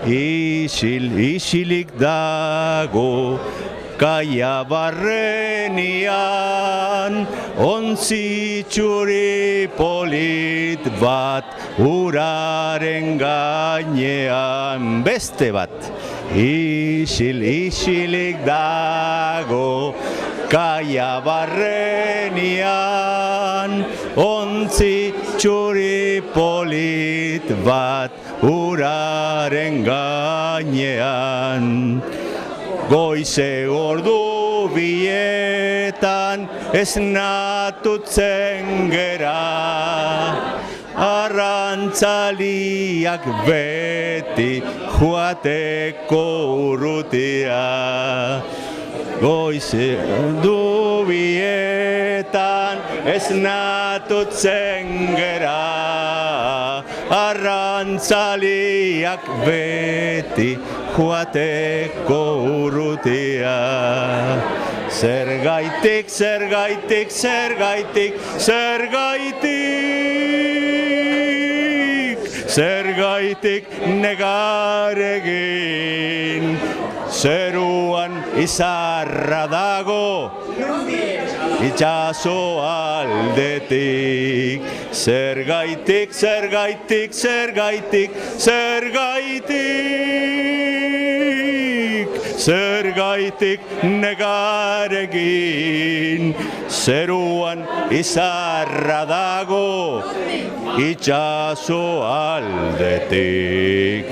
isilik dago, kaia barrenian, ontzi txuri polit bat, uraren gainean. Beste bat, isilik dago, kaia barrenian, ontzi txuri polit bat, uraren gainean. Goize ordu bietan esnatutzen gera, arrantzaliak beti joateko urrutia. Goize ordu bietan esnatutzen gera, arrantzaliak beti joateko urrutia. Zergaitik, zergaitik, zergaitik, zergaitik, zergaitik negar egin. Zeruan izarra dago, itxaso aldetik. Zergaitik, zergaitik, zergaitik, zergaitik, zergaitik negar egin. Zeruan izarra dago, itxaso aldetik.